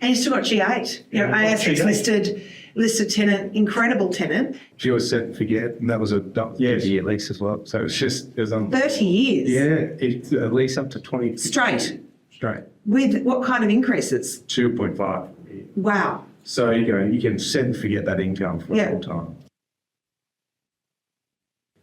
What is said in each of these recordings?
And you still got G8, ASX listed tenant, incredible tenant. She was set and forget, and that was a 30-year lease as well. So it was on 30 years? Yeah, it's a lease up to 20. Straight? Straight. With what kind of increases? 2.5. Wow. So, you can set and forget that income for a long time.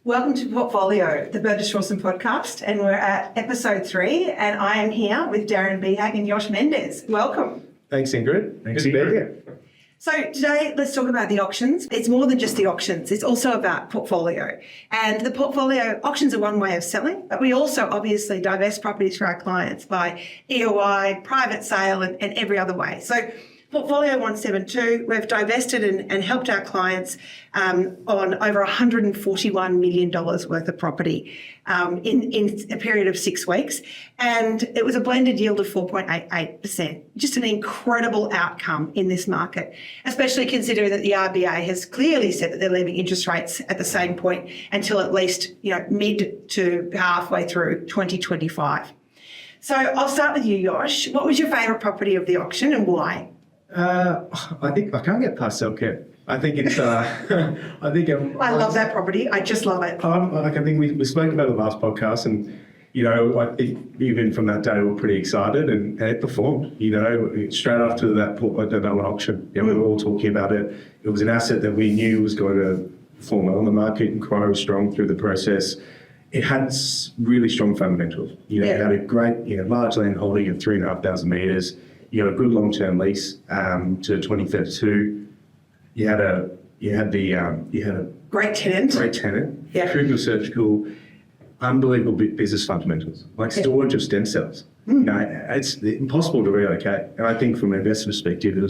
Welcome to Portfolio, the Burgess Rawson Podcast, and we're at episode 3, and I am here with Darren, Beehag and Yosh Mendis. Welcome. Thanks, Ingrid. Thanks, Good to be Ingrid. here. So today, let's talk about the auctions. It's more than just the auctions. It's also about portfolio. And the portfolio auctions are one way of selling, but we also obviously divest properties for our clients by EOI, private sale, and every other way. So Portfolio 172, we've divested and helped our clients on over $141 million worth of property in a period of 6 weeks. And it was a blended yield of 4.88%. Just an incredible outcome in this market, especially considering that the RBA has clearly said that they're leaving interest rates at the same point until at least mid to halfway through 2025. So I'll start with you, Yosh. What was your favourite property of the auction and why? I think I can't get past childcare. I think it's. I love that property. I just love it. I think we spoke about it last podcast, and I think even from that day we were pretty excited, and it performed. Straight after that auction, we were all talking about it. It was an asset that we knew was going to perform well on the market and grow strong through the process. It had really strong fundamentals. It had a great, large land holding of 3,500 metres. You had a good long-term lease to 2032. You had a great tenant. Yeah. Frugal surgical, unbelievable business fundamentals, like storage of stem cells. It's impossible to relocate. And I think from an investor perspective, it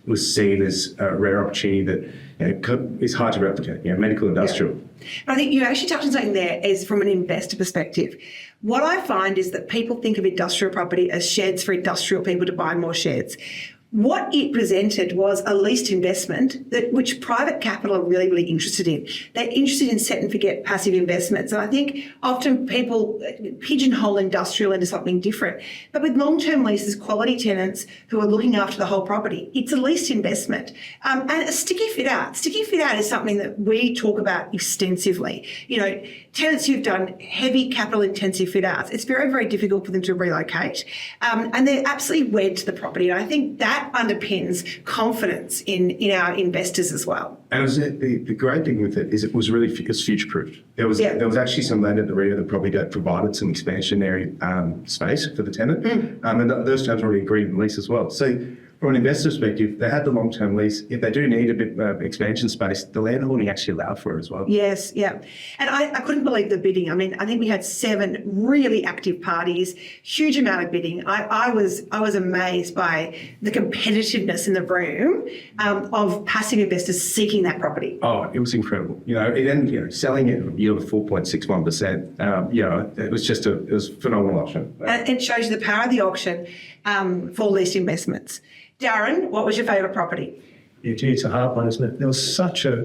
was seen as a rare opportunity that is hard to replicate. Medical industrial. Yeah. I think you actually touched on something there is from an investor perspective. What I find is that people think of industrial property as sheds for industrial people to buy more sheds. What it presented was a leased investment which private capital are really, really interested in. They're interested in set and forget passive investments. And I think often people pigeonhole industrial into something different. But with long-term leases, quality tenants who are looking after the whole property, it's a leased investment. And a sticky fit out. Sticky fit out is something that we talk about extensively. Tenants who've done heavy capital intensive fit outs, it's very, very difficult for them to relocate. And they're absolutely wed to the property. And I think that underpins confidence in our investors as well. And the great thing with it is it was future-proofed. There was actually some land at the rear of the property that provided some expansionary space for the tenant, and those terms were already agreed in the lease as well. So from an investor perspective, they had the long-term lease. If they do need a bit of expansion space, the landholding actually allowed for it as well. Yes, yeah. And I couldn't believe the bidding. I mean, I think we had 7 really active parties, huge amount of bidding. I was amazed by the competitiveness in the room of passive investors seeking that property. Oh, it was incredible. It ended, selling it at a yield of 4.61%. It was a phenomenal auction. And it shows you the power of the auction for leased investments. Darren, what was your favourite property? Yeah, it's a hard one, isn't it? There was such a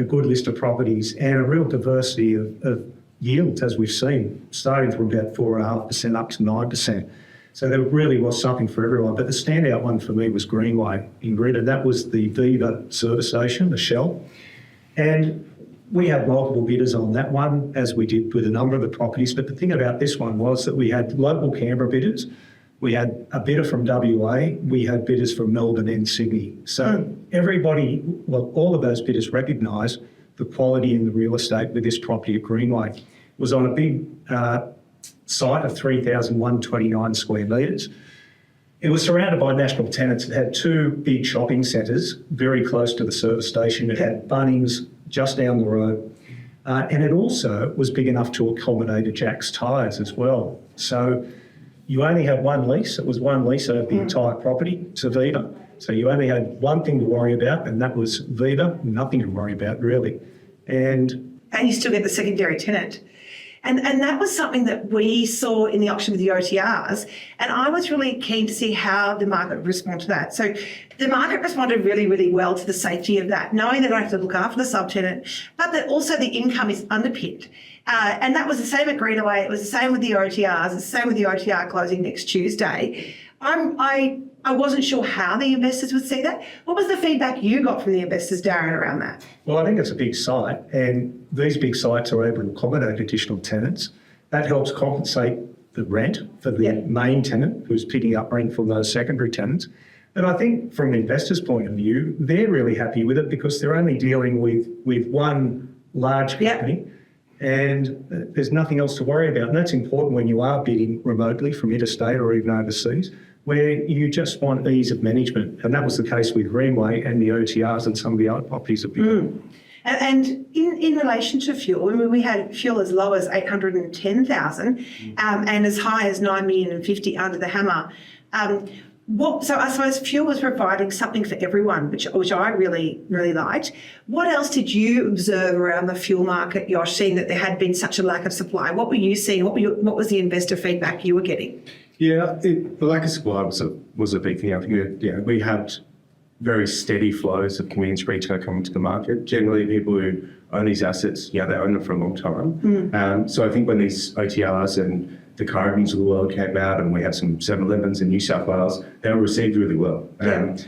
good list of properties and a real diversity of yields, as we've seen, starting from about 4.5% up to 9%. So there really was something for everyone. But the standout one for me was Greenway, Ingrid, and that was the Viva service station, the Shell. And we had multiple bidders on that one, as we did with a number of the properties. But the thing about this one was that we had local Canberra bidders. We had a bidder from WA, we had bidders from Melbourne and Sydney. So all of those bidders recognised the quality in the real estate with this property at Greenway. It was on a big site of 3,129 square metres. It was surrounded by national tenants. It had 2 big shopping centres very close to the service station. It had Bunnings just down the road. And it also was big enough to accommodate a Jack's Tyres as well. So you only had one lease. It was one lease over the entire property to Viva. So you only had one thing to worry about, and that was Viva. Nothing to worry about, really. And you still get the secondary tenant. And that was something that we saw in the auction with the OTRs. And I was really keen to see how the market would respond to that. So the market responded really, really well to the safety of that, knowing that I have to look after the subtenant, but that also the income is underpinned. And that was the same at Greenaway. It was the same with the OTRs. It's the same with the OTR closing next Tuesday. I I wasn't sure how the investors would see that. What was the feedback you got from the investors, Darren, around that? Well, I think it's a big site, and these big sites are able to accommodate additional tenants. That helps compensate the rent for the main tenant who's picking up rent from those secondary tenants. And I think from an investor's point of view, they're really happy with it because they're only dealing with one large company and there's nothing else to worry about. And that's important when you are bidding remotely from interstate or even overseas, where you just want ease of management. And that was the case with Greenway and the OTRs and some of the other properties that we got. And in relation to fuel, I mean, we had fuel as low as 810,000 and as high as 9,050,000 under the hammer. So I suppose fuel was providing something for everyone, which I really, really liked. What else did you observe around the fuel market, Yosh, seeing that there had been such a lack of supply? What were you seeing? What was the investor feedback you were getting? Yeah, the lack of supply was a big thing. I think we had very steady flows of convenience retail coming to the market. Generally, people who own these assets, they own them for a long time. So I think when these OTRs and the Caribbeans of the world came out and we had some 7-Elevens in New South Wales, they were received really well. The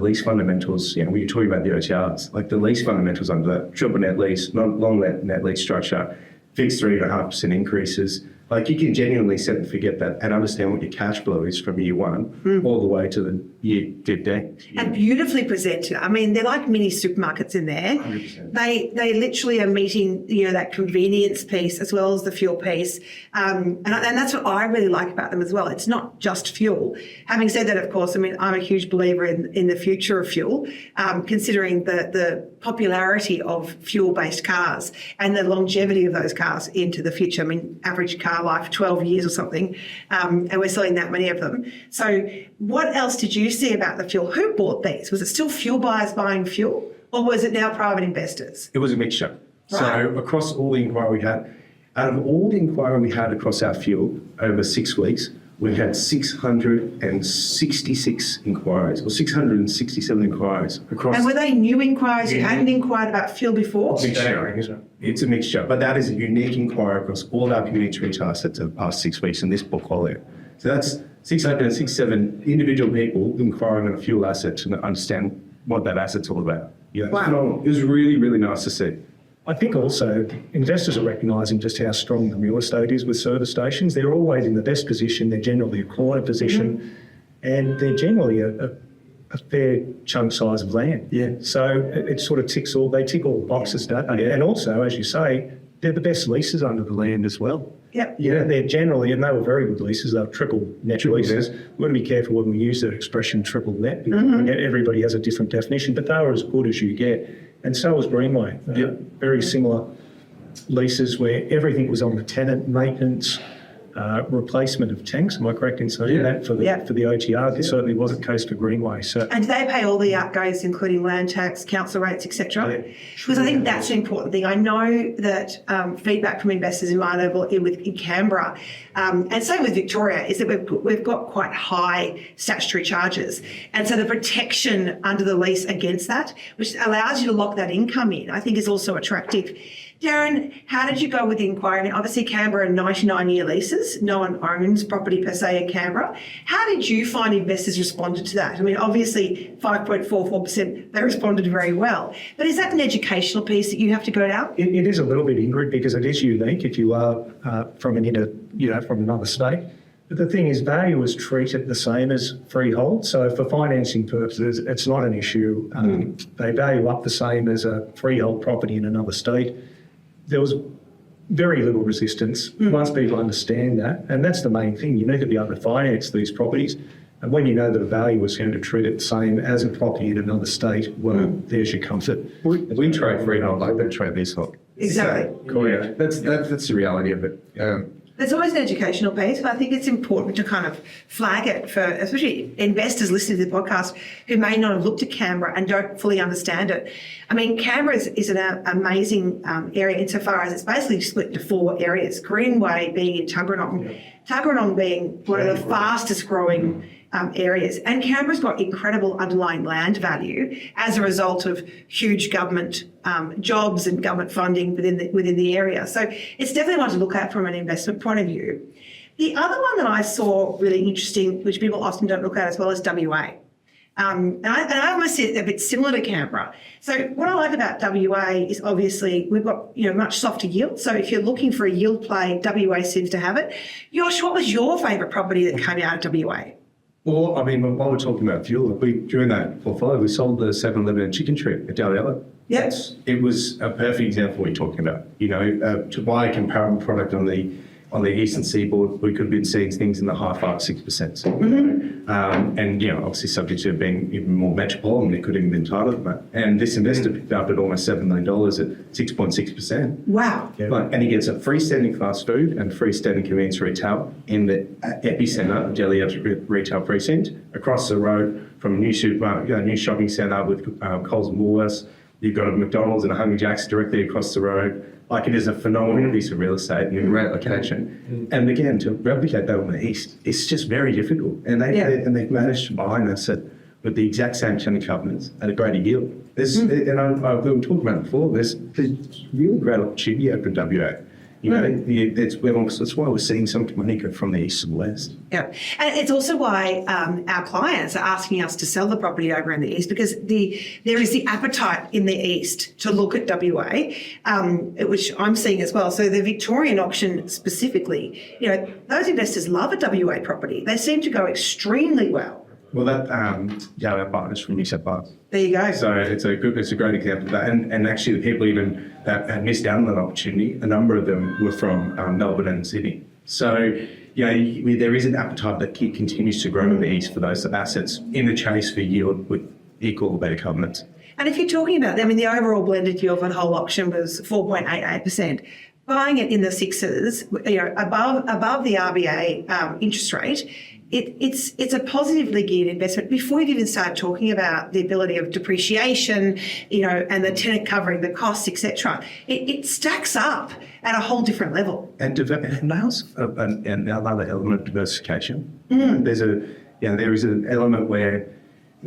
lease fundamentals, we were talking about the OTRs, like the lease fundamentals under that triple net lease, long net lease structure, fixed 3.5% increases. Like you can genuinely set and forget that and understand what your cash flow is from year one all the way to the year 15. And beautifully presented. I mean, they're like mini supermarkets in there. 100%. They literally are meeting, that convenience piece as well as the fuel piece. And that's what I really like about them as well. It's not just fuel. Having said that, of course, I mean, I'm a huge believer in the future of fuel, considering the popularity of fuel-based cars and the longevity of those cars into the future. I mean, average car life, 12 years or something, and we're selling that many of them. So what else did you see about the fuel? Who bought these? Was it still fuel buyers buying fuel, or was it now private investors? It was a mixture. Right. So across all the inquiry we had, out of all the inquiry we had across our fuel over 6 weeks, we had 666 inquiries or 667 inquiries across. And were they new inquiries? You hadn't inquired about fuel before? It's a mixture, but that is a unique inquiry across all our community retail assets over the past 6 weeks in this portfolio. So that's 667 individual people inquiring on a fuel asset to understand what that asset's all about. Wow. It was really, really nice to see. I think also investors are recognising just how strong the real estate is with service stations. They're always in the best position. They're generally a corner position and they're generally a fair chunk size of land. Yeah. So it sort of tick all the boxes, don't they? And also, as you say, they're the best leases under the land as well. Yep. They're generally, and they were very good leases, they were triple net leases. We've got to be careful when we use the expression triple net. Everybody has a different definition, but they were as good as you get. And so was Greenway. Very similar leases where everything was on the tenant, maintenance, replacement of tanks. Am I correct in saying that for the OTR? It certainly was the case for Greenway. So. And do they pay all the outgoes, including land tax, council rates, etc.? Because I think that's an important thing. I know that feedback from investors in my level in Canberra, and same with Victoria, is that we've got quite high statutory charges. And so the protection under the lease against that, which allows you to lock that income in, I think is also attractive. Darren, how did you go with the inquiry? I mean, obviously Canberra, 99-year leases. No one owns property per se in Canberra. How did you find investors responded to that? I mean, obviously 5.44%, they responded very well. But is that an educational piece that you have to go down? It is a little bit, Ingrid, because it is unique if you are from another state. But the thing is, value is treated the same as freehold. So for financing purposes, it's not an issue. They value up the same as a freehold property in another state. There was very little resistance once people understand that. And that's the main thing. You need to be able to finance these properties. And when you know that a value is going to treat it the same as a property in another state, well, there's your comfort. We trade freehold like they trade leasehold. Exactly. That's the reality of it. There's always an educational piece, but I think it's important to kind of flag it for especially investors listening to the podcast who may not have looked at Canberra and don't fully understand it. I mean, Canberra is an amazing area insofar as it's basically split into 4 areas, Greenway being in Tuggeranong, Tuggeranong being one of the fastest growing areas. And Canberra's got incredible underlying land value as a result of huge government jobs and government funding within the area. So it's definitely one to look at from an investment point of view. The other one that I saw really interesting, which people often don't look at as well, is WA. And I almost see it a bit similar to Canberra. So what I like about WA is obviously we've got, much softer yield. So if you're looking for a yield play, WA seems to have it. Yosh, what was your favourite property that came out of WA? Well, I mean, while we're talking about fuel, during that portfolio, we sold the 7-Eleven chicken strip at Darren. Yes. It was a perfect example of what you're talking about. To buy a comparable product on the eastern seaboard, we could have been seeing things in the high 5-6%. And obviously subject to being even more metropolitan, it could have been tighter than that. And this investor picked up at almost $7 million at 6.6%. Wow. And he gets a freestanding fast food and freestanding convenience retail in the epicenter of Delia's retail precinct, across the road from a new supermarket, a new shopping centre with Coles and Woolworths. You've got a McDonald's and a Hungry Jack's directly across the road. Like, it is a phenomenal piece of real estate in a great location. And again, to replicate that on the east, it's just very difficult. And they've managed to buy an asset with the exact same tenant covenants at a greater yield. We were talking about it before, there's really great opportunity over WA. That's why we're seeing some money go from the east to the west. Yeah, and it's also why our clients are asking us to sell the property over in the east, because there is the appetite in the east to look at WA, which I'm seeing as well. So the Victorian auction specifically, those investors love a WA property. They seem to go extremely well. Well, our partners from New South Wales. There you go. So it's a great example of that. And actually, the people even that had missed out on that opportunity, a number of them were from Melbourne and Sydney. So, there is an appetite that continues to grow in the east for those assets in the chase for yield with equal or better covenants. And if you're talking about, the overall blended yield for the whole auction was 4.88%. Buying it in the sixes, above the RBA interest rate, it's a positively geared investment before you've even started talking about the ability of depreciation, and the tenant covering the costs, etc. It stacks up at a whole different level. And nails another element of diversification. There is an element where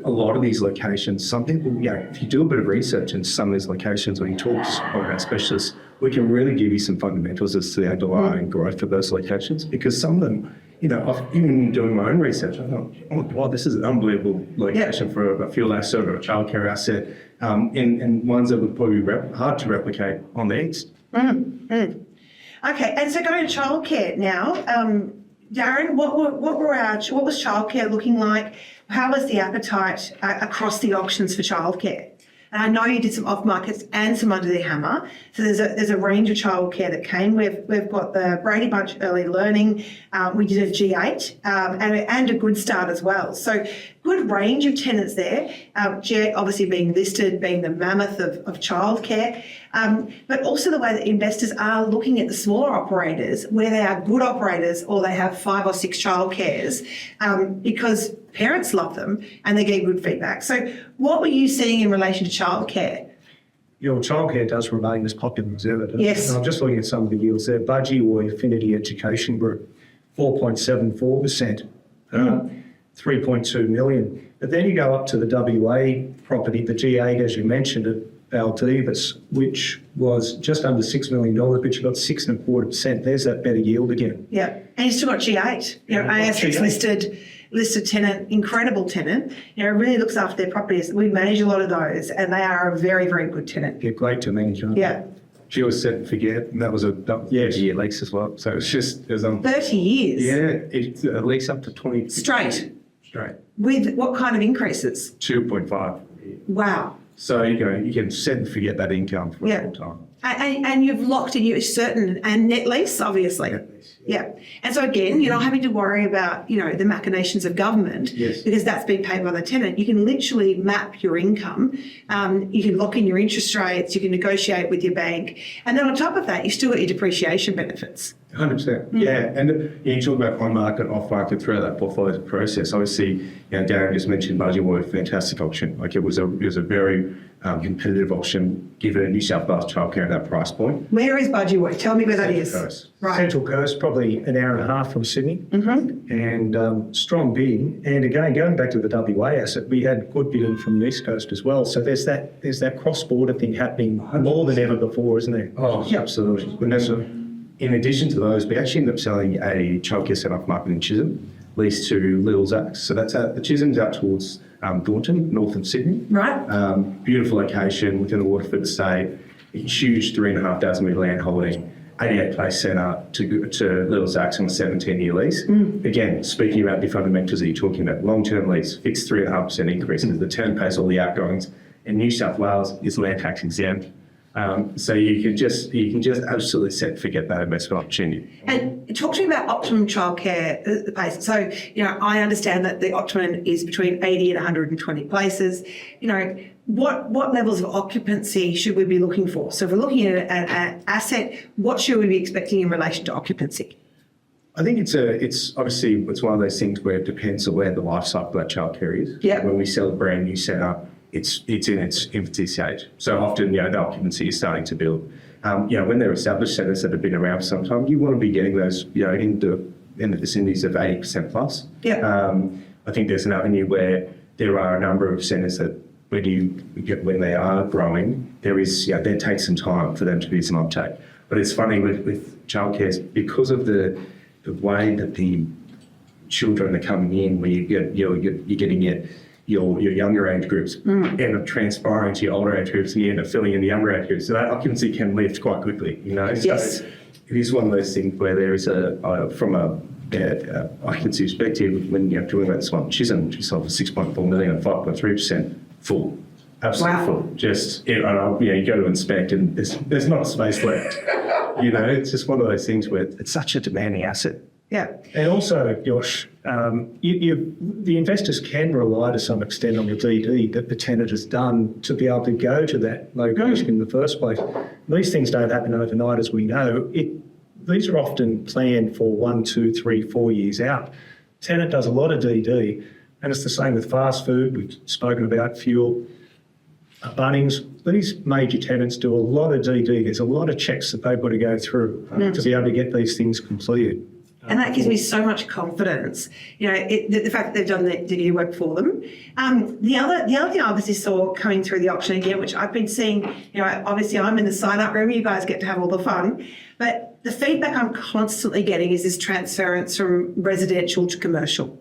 a lot of these locations, some people, if you do a bit of research in some of these locations or you talk to our specialists, we can really give you some fundamentals as to the underlying growth of those locations, because some of them, even doing my own research, I thought, oh, wow, this is an unbelievable location for a fuel asset or a childcare asset, and ones that would probably be hard to replicate on the east. Okay, and so going to childcare now, Darren, what was childcare looking like? How was the appetite across the auctions for childcare? And I know you did some off markets and some under the hammer. So there's a range of childcare that came. We've got the Brady Bunch Early Learning. We did a G8 and a Good Start as well. So good range of tenants there. G8 obviously being listed, being the mammoth of childcare. But also the way that investors are looking at the smaller operators, where they are good operators or they have 5 or 6 childcares, because parents love them and they get good feedback. So what were you seeing in relation to childcare? Childcare does remain as popular as ever. Yes. And I'm just looking at some of the yields there. Budgie or Affinity Education Group, 4.74%, 3.2 million. But then you go up to the WA property, the G8, as you mentioned, at Valdivia, which was just under $6 million, but you got 6.25%. There's that better yield again. Yeah, and you still got G8, ASX listed tenant, incredible tenant. Really looks after their properties. We manage a lot of those, and they are a very, very good tenant. Yeah, great to manage. Yeah. She was set and forget, and that was a 30-year lease as well. So it was 30 years. Yeah, it's a lease up to 20 straight. With what kind of increases? 2.5. Wow. So you can set and forget that income for a long time. And you've locked in your certain and net lease, obviously. Net lease, yeah. And so again, you're not having to worry about, the machinations of government, because that's being paid by the tenant. You can literally map your income. You can lock in your interest rates. You can negotiate with your bank. And then on top of that, you still got your depreciation benefits. 100%. Yeah. And you talk about on market, off market throughout that portfolio process. Obviously, Darren just mentioned Budgie were a fantastic auction. Like it was a very competitive auction given New South Wales childcare at that price point. Where is Budgie? Tell me where that is. Coast. Right. Central Coast, probably an hour and a half from Sydney. Mm-hmm. And strong bidding. And again, going back to the WA asset, we had good bidding from the East Coast as well. So there's that cross-border thing happening more than ever before, isn't there? Oh, yeah, absolutely. in addition to those, we actually ended up selling a childcare centre off market in Chisholm, leased to Little Zach's. So that's the Chisholm's out towards Thornton, north of Sydney. Right. Beautiful location within the Waterford estate, huge 3,500 metre land holding, 88 place centre to Little Zach's on a 17-year lease. Again, speaking about the fundamentals that you're talking about, long-term lease, fixed 3.5% increase, and the tenant pays all the outgoings. In New South Wales, is land tax exempt. So you can just absolutely forget that investment opportunity. And talk to me about optimum childcare places. So, I understand that the optimum is between 80 and 120 places. What levels of occupancy should we be looking for? So if we're looking at an asset, what should we be expecting in relation to occupancy? I think it's obviously one of those things where it depends on where the life cycle of that childcare is. Yeah. When we sell a brand new setup, it's in its infancy stage. So often, the occupancy is starting to build. When they're established centres that have been around for some time, you want to be getting those, in the vicinities of 80% plus. Yeah. I think there's an avenue where there are a number of centres that when they are growing, there takes some time for them to be some uptake. But it's funny with childcare, because of the way that the children are coming in, where you're getting your younger age groups end up transpiring to your older age groups, and you end up filling in the younger age groups. So that occupancy can lift quite quickly, Yes. So it is one of those things where there is from a occupancy perspective, when you're doing that swap, Chisholm, she sold for 6.4 million and 5.3% full. Absolutely full. Just, you go to inspect and there's not space left. It's just one of those things where it's such a demanding asset. Yeah. And also, Yosh, the investors can rely to some extent on the DD that the tenant has done to be able to go to that location in the first place. These things don't happen overnight, as we know. These are often planned for 1, 2, 3, 4 years out. Tenant does a lot of DD, and it's the same with fast food. We've spoken about fuel. Bunnings, these major tenants do a lot of DD. There's a lot of checks that they've got to go through to be able to get these things completed. And that gives me so much confidence, the fact that they've done the DD work for them. The other thing I obviously saw coming through the auction again, which I've been seeing, obviously I'm in the sign-up room, you guys get to have all the fun, but the feedback I'm constantly getting is this transference from residential to commercial.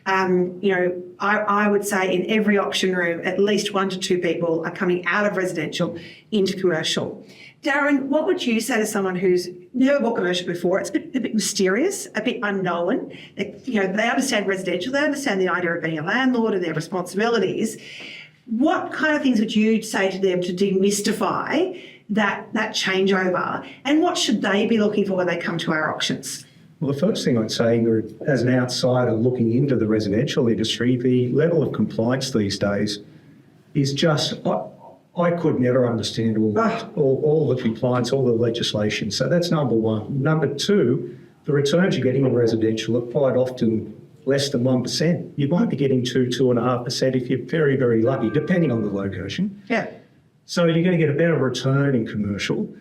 I would say in every auction room, at least 1 to 2 people are coming out of residential into commercial. Darren, what would you say to someone who's never bought commercial before? It's a bit mysterious, a bit unknown. They understand residential, they understand the idea of being a landlord and their responsibilities. What kind of things would you say to them to demystify that changeover, and what should they be looking for when they come to our auctions? Well, the first thing I'd say, Ingrid, as an outsider looking into the residential industry, the level of compliance these days is just, I could never understand all the compliance, all the legislation. So that's number one. Number two, the returns you're getting in residential are quite often less than 1%. You might be getting 2.5% if you're very, very lucky, depending on the location. Yeah. So you're going to get a better return in commercial.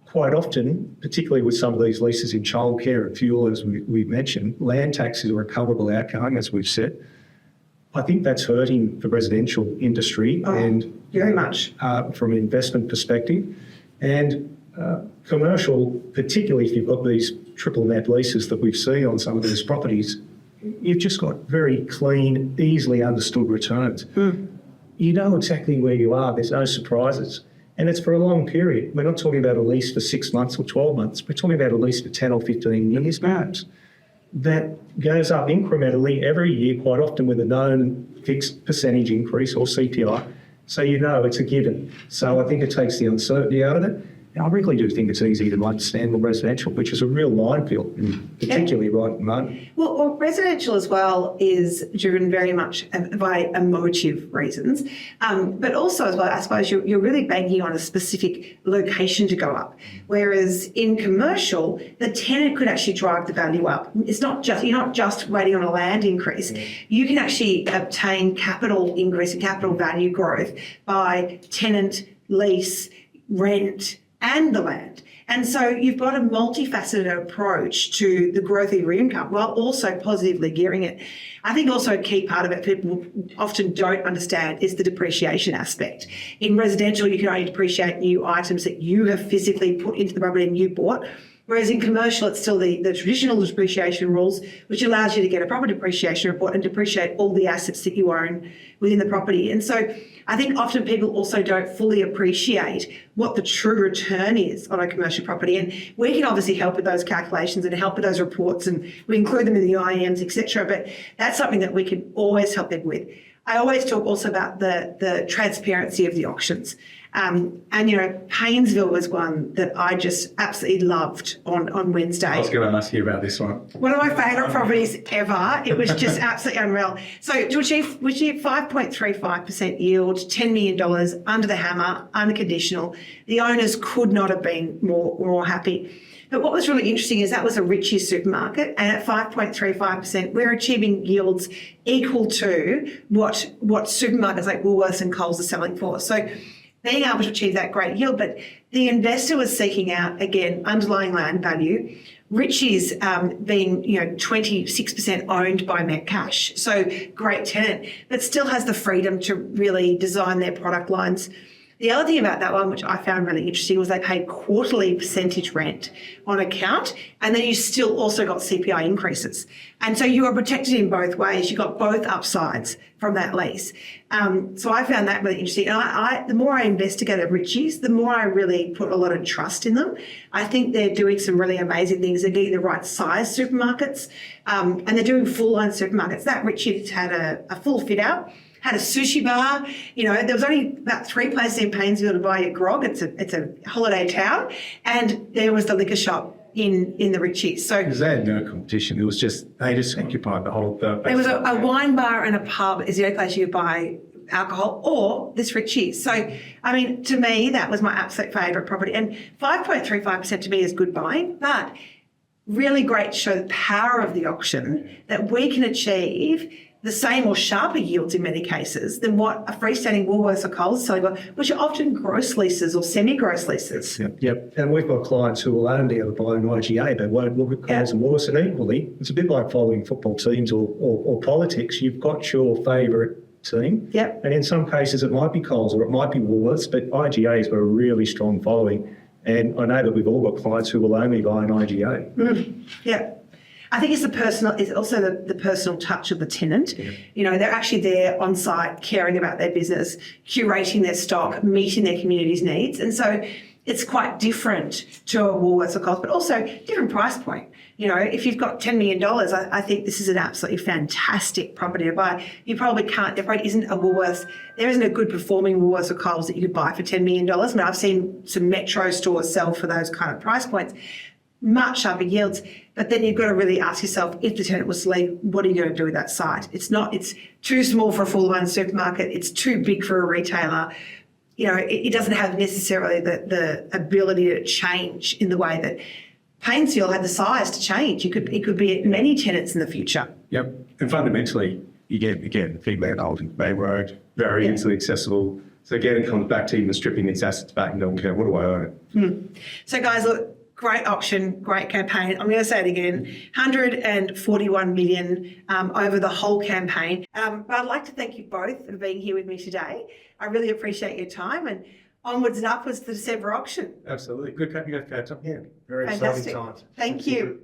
Quite often, particularly with some of these leases in childcare and fuel, as we've mentioned, land tax is a recoverable outcome, as we've said. I think that's hurting the residential industry and very much from an investment perspective. And commercial, particularly if you've got these triple net leases that we've seen on some of these properties, you've just got very clean, easily understood returns. You know exactly where you are. There's no surprises. And it's for a long period. We're not talking about a lease for 6 months or 12 months. We're talking about a lease for 10 or 15 years perhaps. That goes up incrementally every year, quite often with a known fixed percentage increase or CPI. So it's a given. So I think it takes the uncertainty out of it. I really do think it's easy to understand the residential, which is a real minefield, particularly right at the moment. Well, residential as well is driven very much by emotive reasons, but also as well, I suppose you're really banking on a specific location to go up. Whereas in commercial, the tenant could actually drive the value up. It's not just, you're not just waiting on a land increase. You can actually obtain capital increase and capital value growth by tenant, lease, rent, and the land. And so you've got a multifaceted approach to the growth of your income while also positively gearing it. I think also a key part of it people often don't understand is the depreciation aspect. In residential, you can only depreciate new items that you have physically put into the property and you bought. Whereas in commercial, it's still the traditional depreciation rules, which allows you to get a proper depreciation report and depreciate all the assets that you own within the property. And so I think often people also don't fully appreciate what the true return is on a commercial property. And we can obviously help with those calculations and help with those reports, and we include them in the IMs, etc. But that's something that we can always help them with. I always talk also about the transparency of the auctions. And, Paynesville was one that I just absolutely loved on Wednesday. I was going to ask you about this one. One of my favourite properties ever. It was just absolutely unreal. So to achieve 5.35% yield, $10 million under the hammer, unconditional, the owners could not have been more happy. But what was really interesting is that was a Richie supermarket, and at 5.35%, we're achieving yields equal to what supermarkets like Woolworths and Coles are selling for. So being able to achieve that great yield, but the investor was seeking out, again, underlying land value. Richie's being, 26% owned by Metcash, so great tenant, but still has the freedom to really design their product lines. The other thing about that one, which I found really interesting, was they paid quarterly percentage rent on account, and then you still also got CPI increases. And so you are protected in both ways. You got both upsides from that lease. So I found that really interesting. And the more I investigated Richie's, the more I really put a lot of trust in them. I think they're doing some really amazing things. They're getting the right size supermarkets, and they're doing full line supermarkets. That Richie's had a full fit out. Had a sushi bar. There was only about 3 places in Paynesville to buy your grog. It's a holiday town. And there was the liquor shop in the Richie's. So Because they had no competition. It was they just occupied the whole... there was a wine bar and a pub is the only place you could buy alcohol, or this Richie's. So, to me, that was my absolute favourite property. And 5.35% to me is good buying, but really great to show the power of the auction that we can achieve the same or sharper yields in many cases than what a freestanding Woolworths or Coles is selling, which are often gross leases or semi-gross leases. Yep. And we've got clients who will only ever buy an IGA. They won't look at Coles and Woolworths. And equally, it's a bit like following football teams or politics. You've got your favourite team. Yep. And in some cases, it might be Coles or it might be Woolworths, but IGA's got a really strong following. And I know that we've all got clients who will only buy an IGA. Yeah. I think it's also the personal touch of the tenant. Yeah. They're actually there on site, caring about their business, curating their stock, meeting their community's needs. And so it's quite different to a Woolworths or Coles, but also different price point. If you've got $10 million, I think this is an absolutely fantastic property to buy. You probably can't, there probably isn't a Woolworths, there isn't a good performing Woolworths or Coles that you could buy for $10 million. I've seen some metro stores sell for those kind of price points. Much sharper yields, but then you've got to really ask yourself, if the tenant was to leave, what are you going to do with that site? It's too small for a full-line supermarket. It's too big for a retailer. It doesn't have necessarily the ability to change in the way that Paynesville had the size to change. It could be many tenants in the future. Yep. And fundamentally, you get, again, feedback on Bay Road, very easily accessible. So again, it comes back to even stripping these assets back and don't care, what do I own? So guys, look, great auction, great campaign. I'm going to say it again, 141 million over the whole campaign. But I'd like to thank you both for being here with me today. I really appreciate your time, and onwards and upwards to the December auction. Absolutely. Good catch up. Yeah, very Fantastic. exciting times. Thank you.